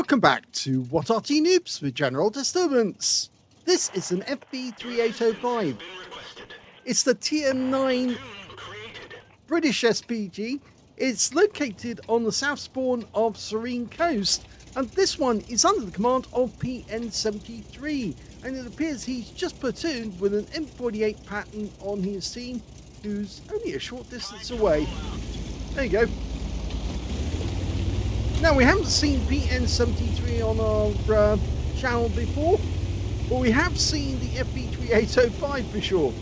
Welcome back to What Arty Noobs with General Disturbance. This is an FV3805. It's the Tier 9 British SPG. It's located on the south spawn of Serene Coast, and this one is under the command of pn73. And it appears he's just platooned with an M48 pattern on his team, who's only a short distance away. There you go. Now, we haven't seen pn73 on our channel before, but we have seen the FV3805 for sure.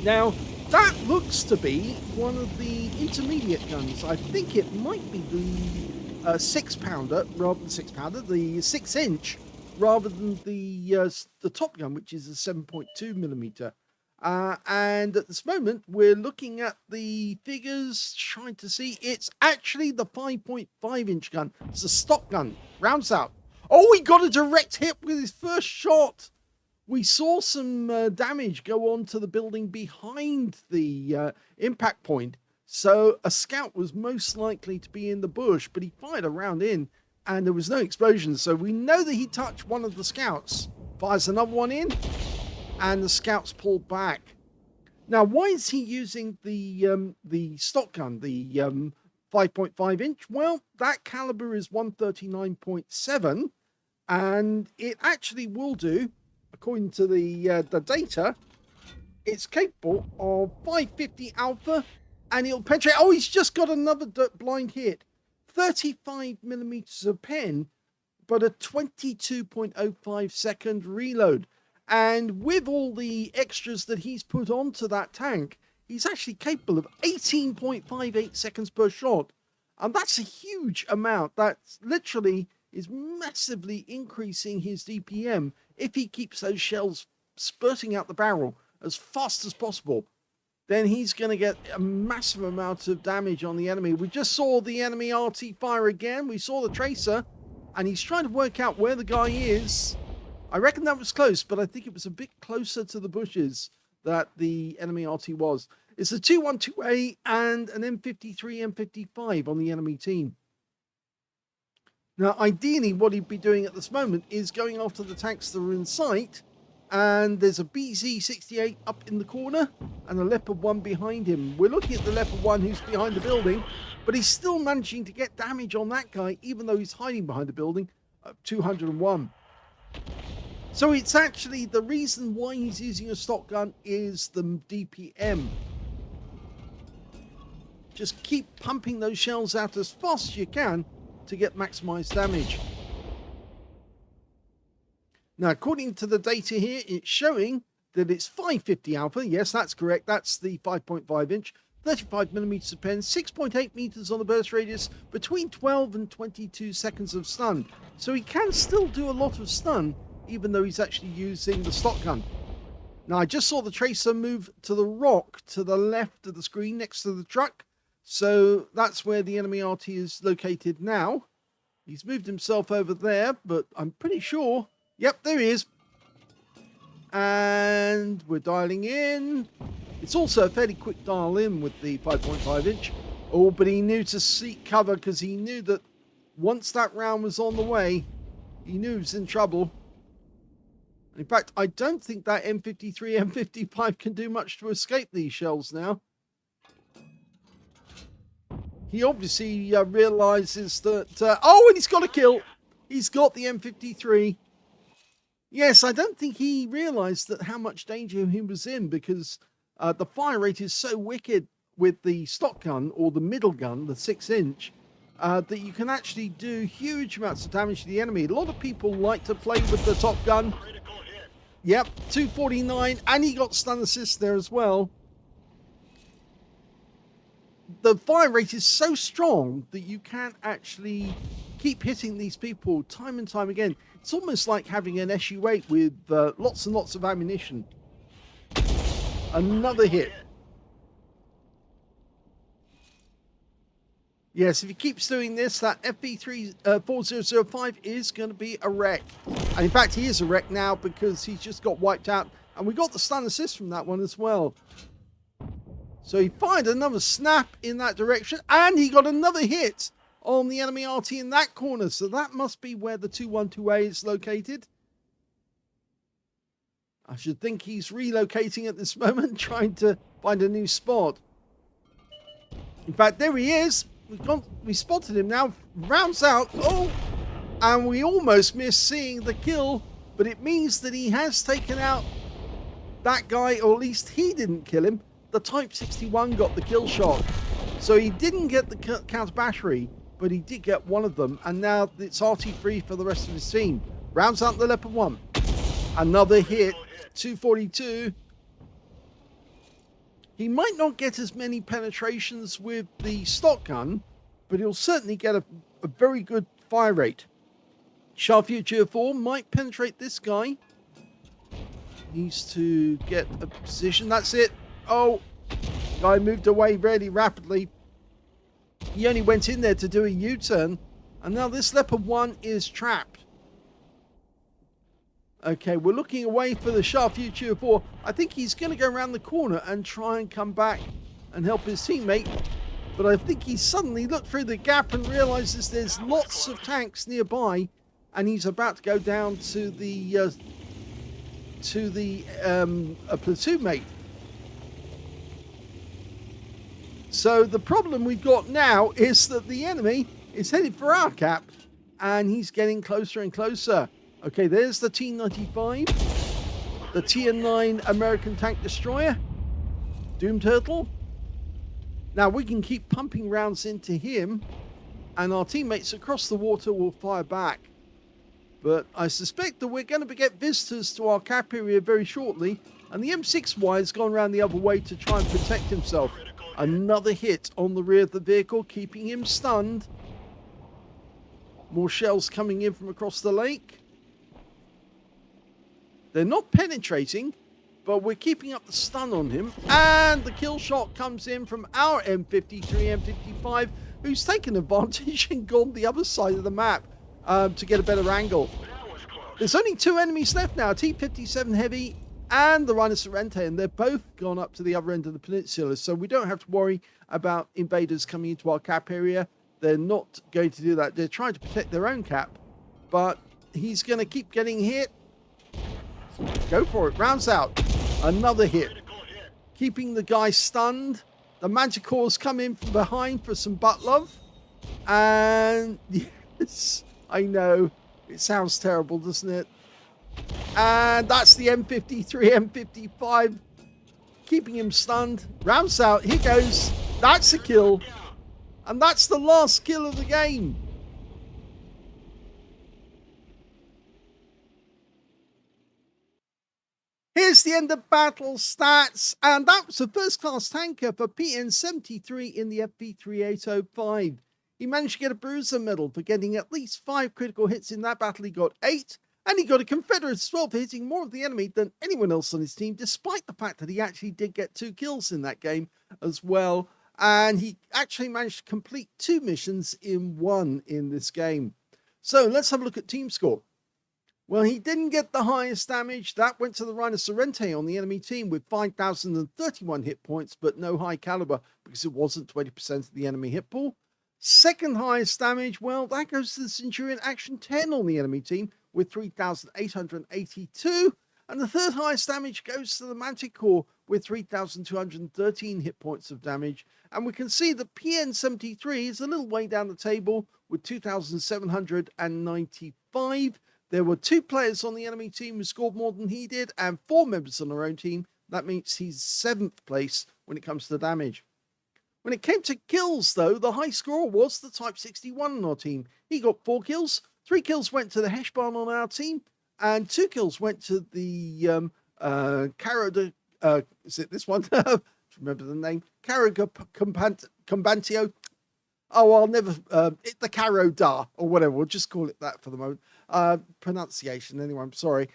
Now, that looks to be one of the intermediate guns. I think it might be the 6-pounder rather than 6-pounder, the 6-inch rather than the top gun, which is a 7.2mm. And at this moment, we're looking at the figures, trying to see. It's actually the 5.5-inch gun. It's a stock gun. Rounds out. Oh, he got a direct hit with his first shot. We saw some damage go on to the building behind the impact point. So a scout was most likely to be in the bush, but he fired a round in and there was no explosion. So we know that he touched one of the scouts. Fires another one in, and the scouts pulled back. Now, why is he using the stock gun, the 5.5-inch? Well, that caliber is 139.7, and it actually will do, according to the data, it's capable of 550 alpha, and it'll penetrate. Oh, he's just got another blind hit. 35mm of pen, but a 22.05 second reload. And with all the extras that he's put onto that tank, he's actually capable of 18.58 seconds per shot. And that's a huge amount. That literally is massively increasing his DPM if he keeps those shells spurting out the barrel as fast as possible. Then he's going to get a massive amount of damage on the enemy. We just saw the enemy Arty fire again. We saw the tracer, and he's trying to work out where the guy is. I reckon that was close, but I think it was a bit closer to the bushes that the enemy Arty was. It's a 212A and an M53, M55 on the enemy team. Now, ideally, what he'd be doing at this moment is going after the tanks that are in sight. And there's a BZ68 up in the corner and a Leopard 1 behind him. We're looking at the Leopard 1 who's behind the building, but he's still managing to get damage on that guy, even though he's hiding behind the building at 201. So it's actually the reason why he's using a stock gun is the DPM. Just keep pumping those shells out as fast as you can to get maximized damage. Now, according to the data here, it's showing that it's 550 alpha. Yes, that's correct. That's the 5.5-inch, 35mm of pen, 6.8 meters on the burst radius, between 12 and 22 seconds of stun. So he can still do a lot of stun, even though he's actually using the stock gun. Now, I just saw the tracer move to the rock to the left of the screen next to the truck. So that's where the enemy Arty is located now. He's moved himself over there, but I'm pretty sure... Yep, there he is. And we're dialing in. It's also a fairly quick dial in with the 5.5-inch. Oh, but he knew to seek cover because he knew that once that round was on the way, he knew he was in trouble. In fact, I don't think that M53, M55 can do much to escape these shells now. He obviously realizes that... oh, and he's got a kill. He's got the M53. Yes, I don't think he realized that how much danger he was in, because the fire rate is so wicked with the stock gun or the middle gun, the 6-inch, that you can actually do huge amounts of damage to the enemy. A lot of people like to play with the top gun. Yep, 249, and he got stun assist there as well. The fire rate is so strong that you can't actually keep hitting these people time and time again. It's almost like having an SU-8 with lots and lots of ammunition. Another hit. Yes, if he keeps doing this, that FV3805 is going to be a wreck. And in fact, he is a wreck now because he's just got wiped out. And we got the stun assist from that one as well. So he fired another snap in that direction, and he got another hit on the enemy Arty in that corner. So that must be where the 212A is located. I should think he's relocating at this moment, trying to find a new spot. In fact, there he is. We spotted him now. Rounds out. Oh, and we almost missed seeing the kill, but it means that he has taken out that guy, or at least he didn't kill him. The Type 61 got the kill shot. So he didn't get the counter battery, but he did get one of them. And now it's RT3 for the rest of his team. Rounds out the Leopard 1. Another hit. 242. He might not get as many penetrations with the stock gun, but he'll certainly get a very good fire rate. Shure MV7X might penetrate this guy. Needs to get a position. That's it. Oh, guy moved away really rapidly. He only went in there to do a U-turn, and now this Leopard 1 is trapped. Okay, we're looking away for the Shure MV7X. I think he's going to go around the corner and try and come back and help his teammate. But I think he suddenly looked through the gap and realizes there's lots of tanks nearby, and he's about to go down to the a platoon mate. So the problem we've got now is that the enemy is headed for our cap, and he's getting closer and closer. Okay, there's the T-95, the TN9 American Tank Destroyer, Doom Turtle. Now we can keep pumping rounds into him, and our teammates across the water will fire back. But I suspect that we're going to get visitors to our cap area very shortly, and the M6Y has gone around the other way to try and protect himself. Another hit on the rear of the vehicle, keeping him stunned. More shells coming in from across the lake. They're not penetrating, but we're keeping up the stun on him. And the kill shot comes in from our M53, M55, who's taken advantage and gone the other side of the map to get a better angle. There's only two enemies left now, T-57 Heavy and the Rhino Sorrento, and they're both gone up to the other end of the peninsula, so we don't have to worry about invaders coming into our cap area. They're not going to do that. They're trying to protect their own cap, but he's going to keep getting hit. Go for it. Rounds out. Another hit. Keeping the guy stunned. The Manticores come in from behind for some butt love. And yes, I know. It sounds terrible, doesn't it? And that's the M53, M55. Keeping him stunned. Rounds out. Here goes. That's a kill. And that's the last kill of the game. Here's the end of battle stats, and that was a first-class tanker for pn73 in the FV3805. He managed to get a Bruiser medal for getting at least 5 critical hits in that battle. He got 8, and he got a Confederate as well for hitting more of the enemy than anyone else on his team, despite the fact that he actually did get 2 kills in that game as well. And he actually managed to complete 2 missions in 1 in this game. So let's have a look at team score. Well, he didn't get the highest damage. That went to the Rhino Sorrento on the enemy team with 5,031 hit points, but no high caliber because it wasn't 20% of the enemy hit pool. Second highest damage, well, that goes to the Centurion Action 10 on the enemy team with 3,882. And the third highest damage goes to the Manticore with 3,213 hit points of damage. And we can see that pn73 is a little way down the table with 2,795. There were 2 players on the enemy team who scored more than he did, and 4 members on our own team. That means he's 7th place when it comes to damage. When it came to kills, though, the high scorer was the Type 61 on our team. He got 4 kills. 3 kills went to the Heshbarn on our team, and 2 kills went to the is it this one? Remember the name? Caraga Combantio. Oh, I'll never, the Caro Da, or whatever, we'll just call it that for the moment. Pronunciation, anyway, I'm sorry.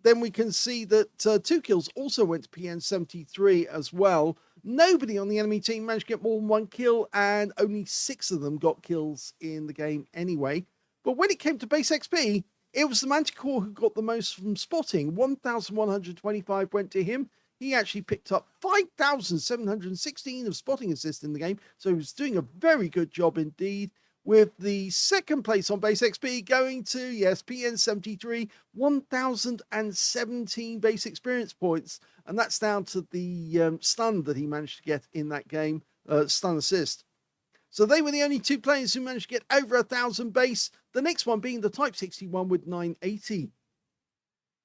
Then we can see that 2 kills also went to pn73 as well. Nobody on the enemy team managed to get more than 1 kill, and only 6 of them got kills in the game anyway. But when it came to base XP, it was the Manticore who got the most from spotting. 1,125 went to him. he actually picked up 5,716 of spotting assist in the game. So he was doing a very good job indeed, with the second place on base XP going to, yes, pn73, 1,017 base experience points. And that's down to the stun that he managed to get in that game, stun assist. So they were the only two players who managed to get over 1,000 base. The next one being the Type 61 with 980.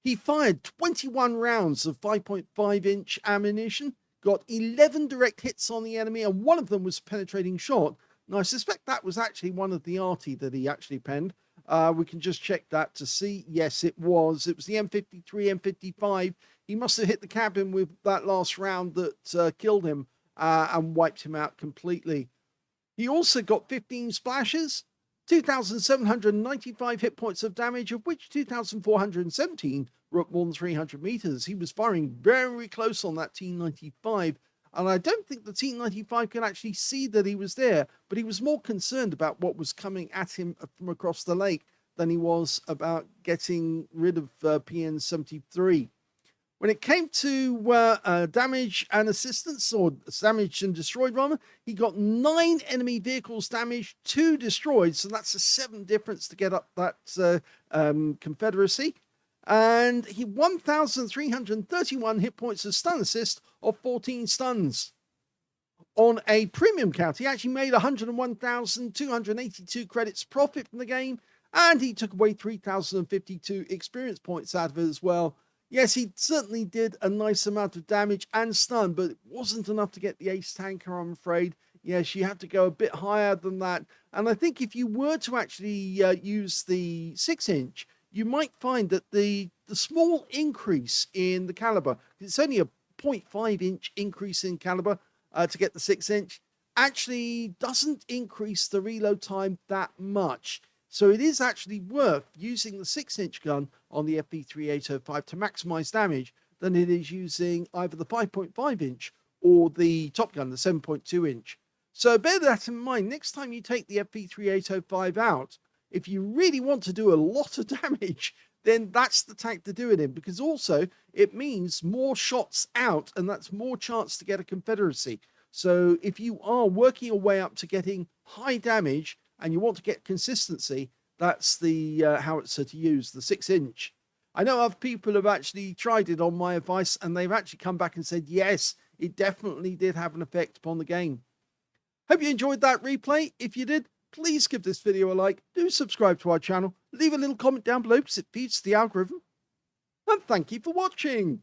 He fired 21 rounds of 5.5-inch ammunition, got 11 direct hits on the enemy, and one of them was a penetrating shot. Now, I suspect that was actually one of the Arty that he actually penned. We can just check that to see. Yes, it was. It was the M53, M55. He must have hit the cabin with that last round that killed him and wiped him out completely. He also got 15 splashes, 2,795 hit points of damage, of which 2,417 were up more than 300 meters. He was firing very close on that T95, and I don't think the T95 could actually see that he was there, but he was more concerned about what was coming at him from across the lake than he was about getting rid of pn73. When it came to damage and assistance, or damaged and destroyed rather, he got 9 enemy vehicles damaged, 2 destroyed. So that's a 7 difference to get up that Confederacy. And he 1,331 hit points of stun assist of 14 stuns. On a premium count, he actually made 101,282 credits profit from the game. And he took away 3,052 experience points out of it as well. Yes, he certainly did a nice amount of damage and stun, but it wasn't enough to get the ace tanker, I'm afraid. Yes, you have to go a bit higher than that. And I think if you were to actually use the 6-inch, you might find that the small increase in the caliber, it's only a 0.5-inch increase in caliber to get the 6-inch, actually doesn't increase the reload time that much. So it is actually worth using the 6-inch gun on the FV3805 to maximize damage than it is using either the 5.5-inch or the Top Gun, the 7.2-inch. So bear that in mind next time you take the FV3805 out. If you really want to do a lot of damage, then that's the tank to do it in, because also it means more shots out, and that's more chance to get a Confederacy. So if you are working your way up to getting high damage and you want to get consistency, that's the howitzer to use, the 6-inch. I know other people have actually tried it on my advice, and they've actually come back and said, yes, it definitely did have an effect upon the game. Hope you enjoyed that replay. If you did, please give this video a like, do subscribe to our channel, leave a little comment down below because it feeds the algorithm, and thank you for watching.